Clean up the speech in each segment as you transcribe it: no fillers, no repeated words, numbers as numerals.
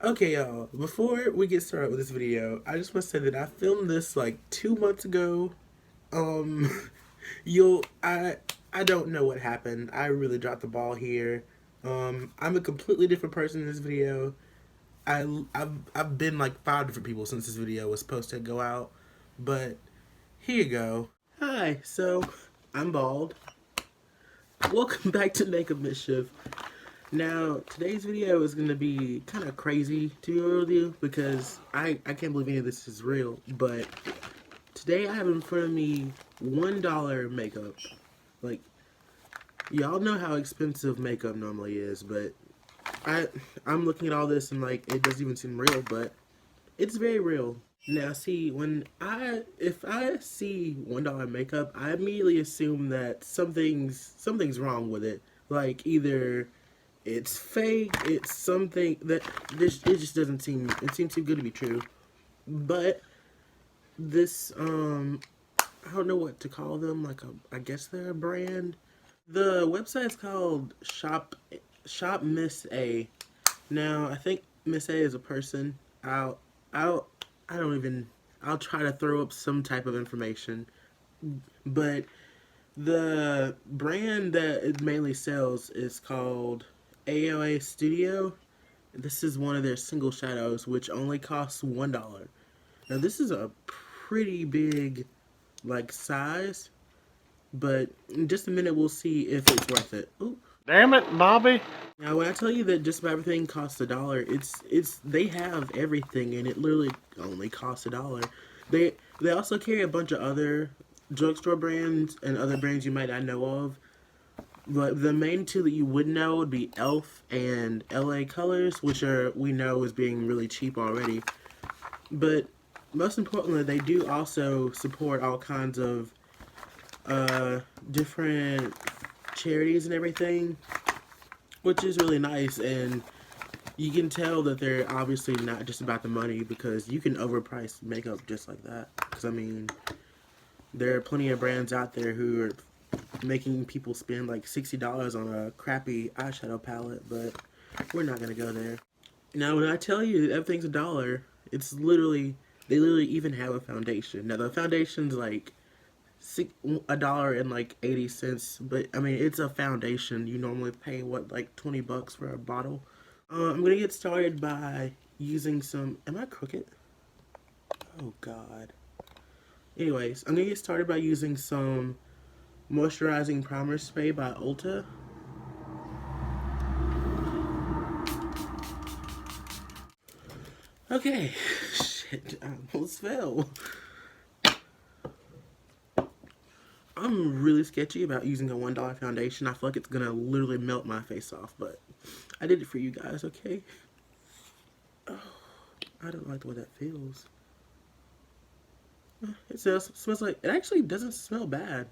Okay, y'all, before we get started with this video, I just want to say that I filmed this like 2 months ago. Um, you'll, I don't know what happened. I really dropped the ball here. I'm a completely different person in this video. I've been like 5 different people since this video was supposed to go out, but here you go. Hi, so I'm bald. Welcome back to Makeup Mischief. Now, today's video is going to be kind of crazy to be real with you because I can't believe any of this is real, but today I have in front of me $1 makeup. Like, y'all know how expensive makeup normally is, but I, I'm looking at all this and like, it doesn't even seem real, but it's very real. Now, see, if I see $1 makeup, I immediately assume that something's wrong with it. Like, either it's fake. It's something that it just doesn't seem. It seems too good to be true. But this I don't know what to call them. I guess they're a brand. The website's called Shop Miss A. Now I think Miss A is a person. I'll I don't even. I'll try to throw up some type of information. But the brand that it mainly sells is called AOA Studio. This is one of their single shadows, which only costs $1. Now this is a pretty big like size, but in just a minute we'll see if it's worth it. Ooh. Damn it, Bobby. Now when I tell you that just about everything costs $1, it's they have everything and it literally only costs $1. They also carry a bunch of other drugstore brands and other brands you might not know of. But the main two that you would know would be Elf and LA Colors, which we know is being really cheap already. But most importantly, they do also support all kinds of different charities and everything, which is really nice. And you can tell that they're obviously not just about the money because you can overprice makeup just like that. Because I mean, there are plenty of brands out there who are making people spend like $60 on a crappy eyeshadow palette, but we're not gonna go there. Now, when I tell you that everything's $1, it's literally they literally even have a foundation. Now the foundation's like $1.80, but I mean it's a foundation. You normally pay what, like $20 for a bottle. I'm gonna get started by using some. Am I crooked? Oh God. Anyways, I'm gonna get started by using some moisturizing primer spray by Ulta. Okay, shit, I almost fell. I'm really sketchy about using a $1 foundation. I feel like it's gonna literally melt my face off, but I did it for you guys, okay? Oh, I don't like the way that feels. It smells like, it actually doesn't smell bad.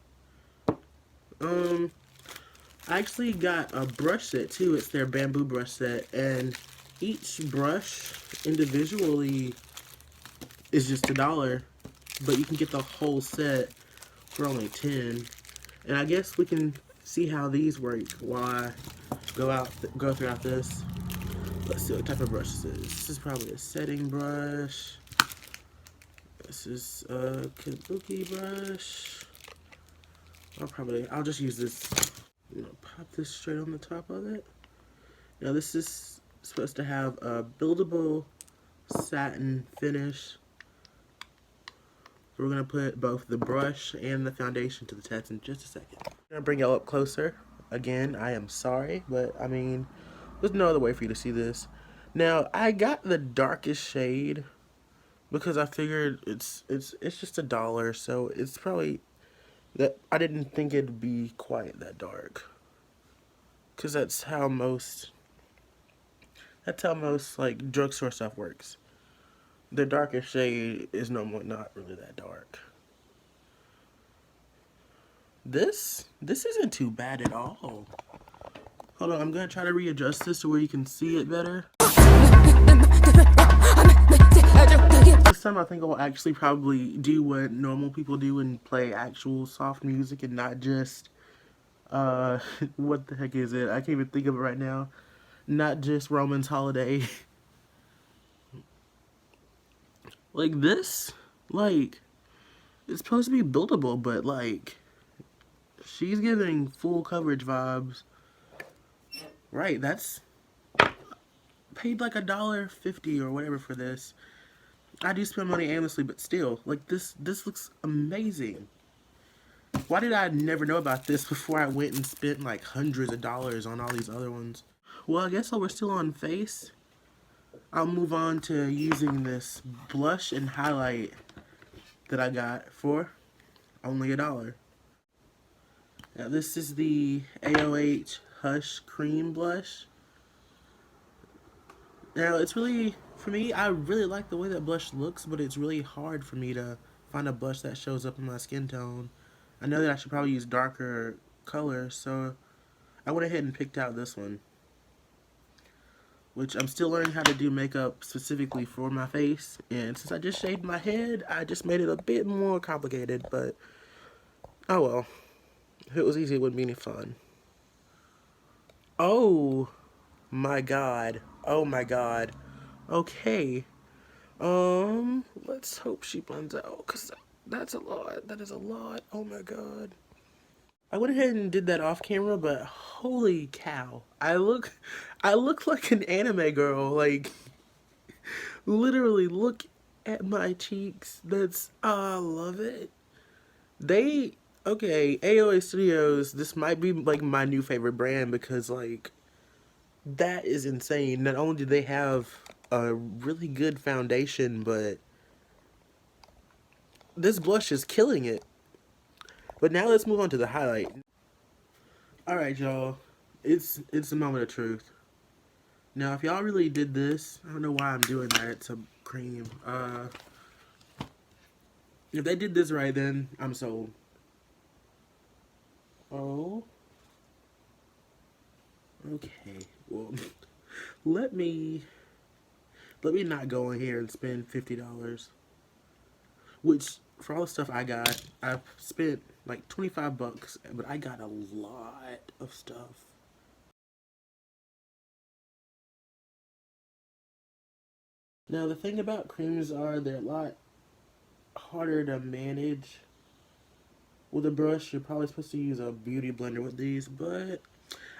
I actually got a brush set too. It's their bamboo brush set, and each brush individually is just $1, but you can get the whole set for only 10. And I guess we can see how these work while I go throughout this. Let's see what type of brush this is. This is probably a setting brush. This is a kabuki brush. I'll just use this. Pop this straight on the top of it. Now this is supposed to have a buildable satin finish. We're gonna put both the brush and the foundation to the test in just a second. I'm gonna bring y'all up closer. Again, I am sorry, but I mean, there's no other way for you to see this. Now I got the darkest shade because I figured it's just $1, so it's probably that I didn't think it'd be quite that dark. Cause that's how most like drugstore stuff works. The darkest shade is normally not really that dark. This isn't too bad at all. Hold on, I'm gonna try to readjust this to where you can see it better. This time I think I'll actually probably do what normal people do and play actual soft music and not just what the heck is it? I can't even think of it right now. Not just Roman's Holiday. Like this, like, it's supposed to be buildable, but like, she's giving full coverage vibes. Right, that's paid like $1.50 or whatever for this. I do spend money aimlessly, but still, like this looks amazing. Why did I never know about this before I went and spent like hundreds of dollars on all these other ones? Well, I guess while we're still on face, I'll move on to using this blush and highlight that I got for only $1. Now this is the AOH Hush Cream Blush. Now it's really, for me, I really like the way that blush looks, but it's really hard for me to find a blush that shows up in my skin tone. I know that I should probably use darker colors, so I went ahead and picked out this one, which I'm still learning how to do makeup specifically for my face, and since I just shaved my head, I just made it a bit more complicated, but oh well. If it was easy, it wouldn't be any fun. Oh my god. Oh my god. Okay. Let's hope she blends out, because that's a lot. That is a lot. Oh my god. I went ahead and did that off camera, but holy cow. I look like an anime girl. Like, literally, look at my cheeks. I love it. They, okay, AOA Studios, this might be, like, my new favorite brand because, like, that is insane. Not only do they have a really good foundation, but this blush is killing it. But now let's move on to the highlight. Alright, y'all. It's a moment of truth. Now, if y'all really did this, I don't know why I'm doing that. It's a cream. If they did this right, then I'm sold. Oh. Okay. Well, let me not go in here and spend $50. Which, for all the stuff I got, I've spent like 25 bucks, but I got a lot of stuff. Now, the thing about creams are they're a lot harder to manage with a brush. You're probably supposed to use a beauty blender with these, but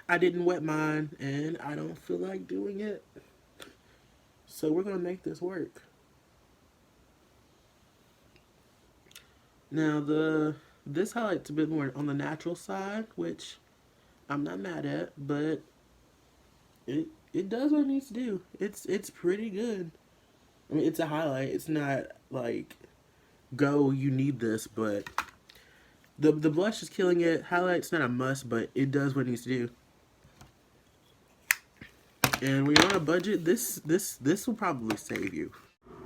I didn't wet mine, and I don't feel like doing it. So we're going to make this work. Now, this highlight's a bit more on the natural side, which I'm not mad at, but it does what it needs to do. It's pretty good. I mean, it's a highlight. It's not like, go, you need this, but the blush is killing it. Highlight's not a must, but it does what it needs to do. And when you're on a budget, this will probably save you.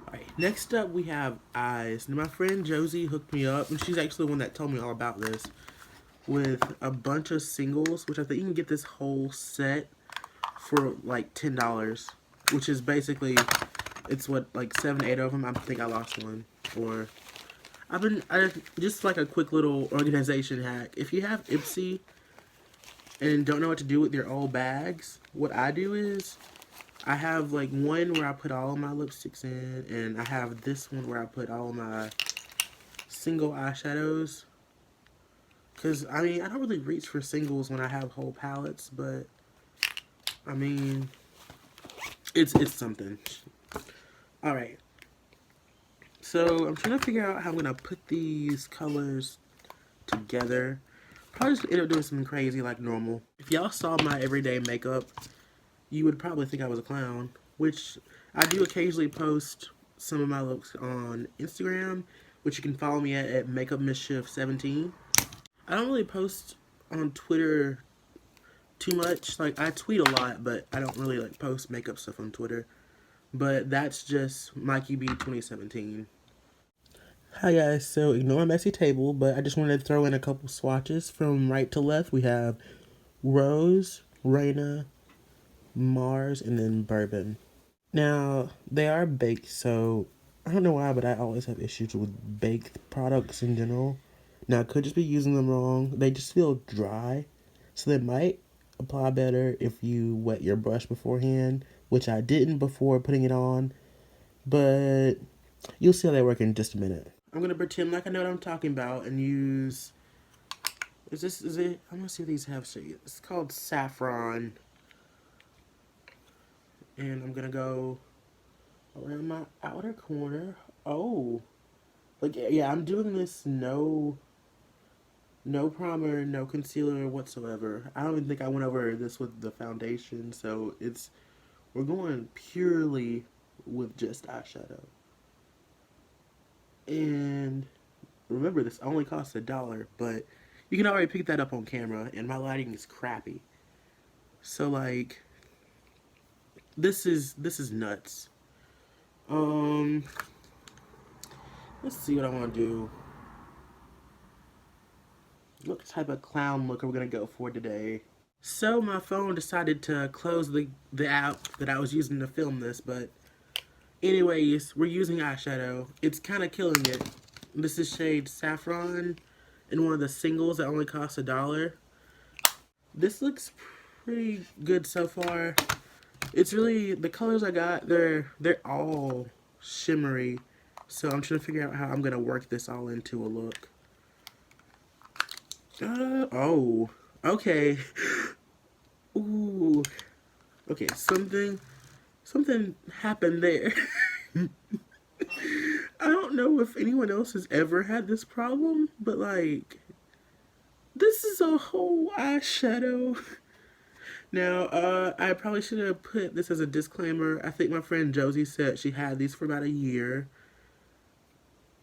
Alright, next up we have eyes. Now, my friend Josie hooked me up, and she's actually the one that told me all about this, with a bunch of singles, which I think you can get this whole set for like $10, which is basically, it's what, like 7, 8 of them. I think I lost one. Or just like a quick little organization hack. If you have Ipsy and don't know what to do with your old bags, what I do is I have like one where I put all of my lipsticks in, and I have this one where I put all of my single eyeshadows. Because, I mean, I don't really reach for singles when I have whole palettes, but, I mean, it's something. Alright. So, I'm trying to figure out how I'm going to put these colors together. Probably just end up doing something crazy like normal. If y'all saw my everyday makeup, you would probably think I was a clown, which I do occasionally post some of my looks on Instagram, which you can follow me at MakeupMischief17. I don't really post on Twitter too much. Like, I tweet a lot, but I don't really like post makeup stuff on Twitter. But that's just MikeyB2017. Hi guys, so ignore my messy table, but I just wanted to throw in a couple swatches from right to left. We have Rose, Raina, Mars, and then Bourbon. Now, they are baked, so I don't know why, but I always have issues with baked products in general. Now, I could just be using them wrong. They just feel dry, so they might apply better if you wet your brush beforehand, which I didn't before putting it on. But You'll see how they work in just a minute. I'm gonna pretend like I know what I'm talking about and use, is it, I'm gonna see if these have shades. It's called Saffron. And I'm gonna go around my outer corner. Oh, like, yeah, I'm doing this no primer, no concealer whatsoever. I don't even think I went over this with the foundation, so we're going purely with just eyeshadow. And remember, this only costs $1, but you can already pick that up on camera, and my lighting is crappy. So like, this is nuts. Let's see what I want to do. What type of clown look are we gonna go for today? So my phone decided to close the app that I was using to film this, but anyways, we're using eyeshadow. It's kind of killing it. This is shade Saffron in one of the singles that only costs $1. This looks pretty good so far. It's really, the colors I got, they're all shimmery. So I'm trying to figure out how I'm gonna work this all into a look. Oh, okay. Ooh. Okay, something happened there. I don't know if anyone else has ever had this problem, but like, this is a whole eyeshadow. Now, I probably should have put this as a disclaimer. I think my friend Josie said she had these for about a year.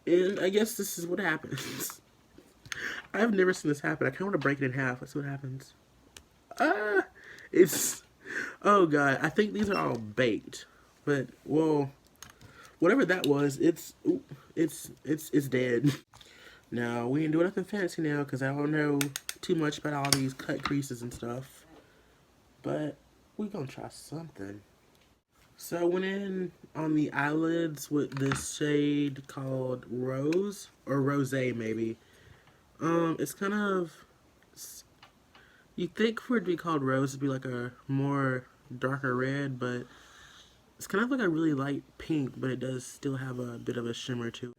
And I guess this is what happens. I've never seen this happen. I kind of want to break it in half. Let's see what happens. It's, oh god, I think these are all baked. But, well, whatever that was, it's dead. Now, we ain't doing nothing fancy now because I don't know too much about all these cut creases and stuff. But we gonna try something. So I went in on the eyelids with this shade called Rose, or Rosé maybe. It's kind of, you'd think for it to be called Rose it'd be like a more darker red, but it's kind of like a really light pink, but it does still have a bit of a shimmer to it.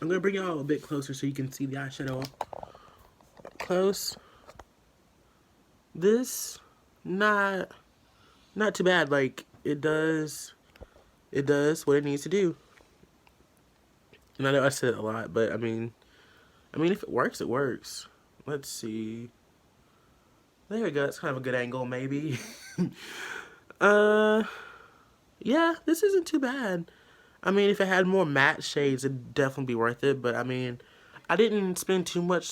I'm gonna bring y'all a bit closer so you can see the eyeshadow up close. This, not too bad. Like, it does what it needs to do. And I know I said it a lot, but I mean, if it works, it works. Let's see. There we go. It's kind of a good angle, maybe. Yeah, this isn't too bad. I mean, if it had more matte shades, it'd definitely be worth it. But I mean, I didn't spend too much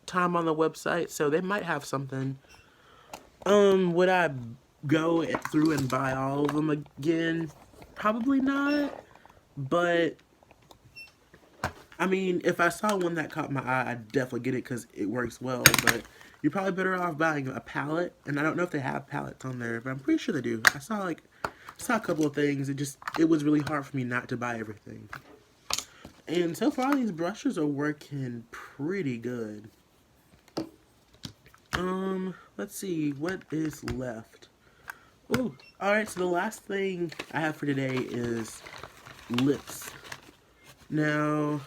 time on the website, so they might have something. Would I go through and buy all of them again? Probably not. But I mean, if I saw one that caught my eye, I'd definitely get it because it works well. But you're probably better off buying a palette. And I don't know if they have palettes on there, but I'm pretty sure they do. I saw a couple of things. It was really hard for me not to buy everything. And so far, these brushes are working pretty good. Let's see, what is left? Ooh, alright, so the last thing I have for today is lips. Now,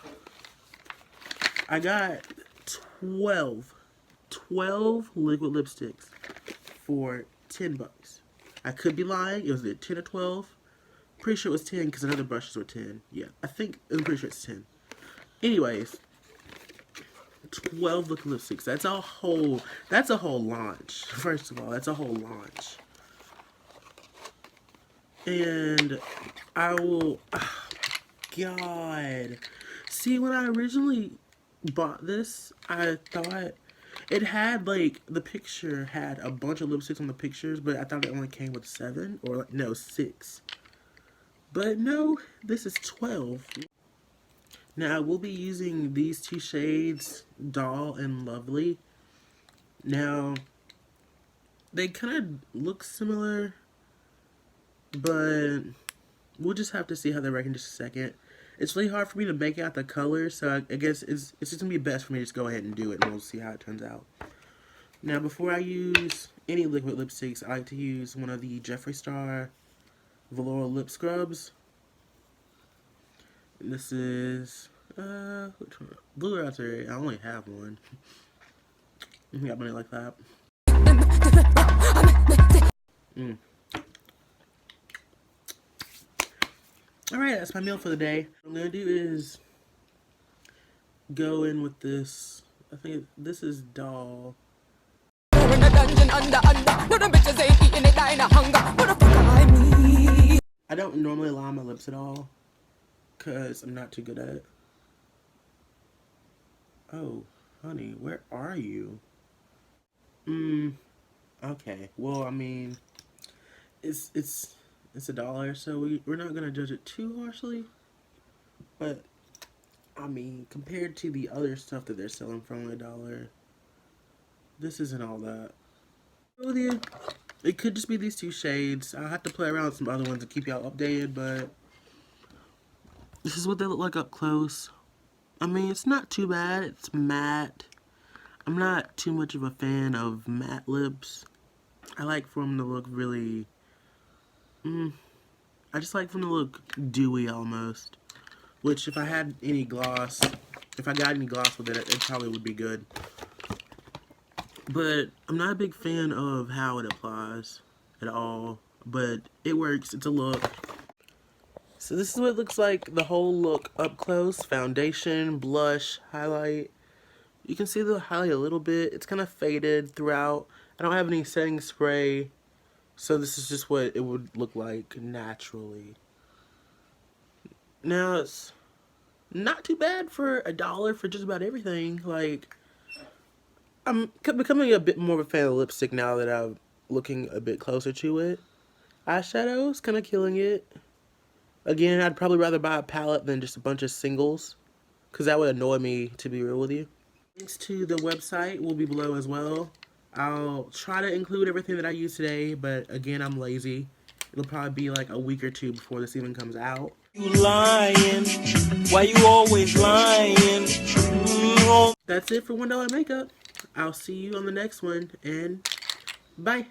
I got 12 liquid lipsticks for $10. I could be lying, it was either 10 or 12. Pretty sure it was 10 because another brushes were 10. Yeah, I'm pretty sure it's 10. Anyways, 12 liquid lipsticks. That's a whole launch. First of all, that's a whole launch. And I will, oh god. See, when I originally bought this, I thought it had, like, the picture had a bunch of lipsticks on the pictures, but I thought it only came with 7, or, like, no, 6. But no, this is 12. Now, I will be using these two shades, Doll and Lovely. Now, they kind of look similar, but we'll just have to see how they work in just a second. It's really hard for me to make out the colors, so I guess it's just going to be best for me to just go ahead and do it, and we'll see how it turns out. Now, before I use any liquid lipsticks, I like to use one of the Jeffree Star Velour Lip Scrubs. This is, which one? Blue Raspberry. I only have one. You got money like that. Alright, that's my meal for the day. What I'm gonna do is go in with this. I think this is Doll. I don't normally line my lips at all because I'm not too good at it. Oh, honey, where are you? Okay. Well, I mean, it's $1, so we're not gonna judge it too harshly. But I mean, compared to the other stuff that they're selling for only $1, this isn't all that. With you, it could just be these two shades. I'll have to play around with some other ones to keep y'all updated, but this is what they look like up close. I mean, it's not too bad. It's matte. I'm not too much of a fan of matte lips. I like for them to look really, I just like for them to look dewy almost. Which, if I had any gloss, if I got any gloss with it, it probably would be good. But I'm not a big fan of how it applies at all. But it works. It's a look. So this is what it looks like, the whole look up close. Foundation, blush, highlight. You can see the highlight a little bit. It's kind of faded throughout. I don't have any setting spray. So this is just what it would look like naturally. Now it's not too bad for $1 for just about everything. Like, I'm becoming a bit more of a fan of lipstick now that I'm looking a bit closer to it. Eyeshadows, kind of killing it. Again, I'd probably rather buy a palette than just a bunch of singles, because that would annoy me, to be real with you. Links to the website will be below as well. I'll try to include everything that I use today, but again, I'm lazy. It'll probably be like a week or two before this even comes out. You lying? Why you always lying? That's it for $1 makeup. I'll see you on the next one, and bye.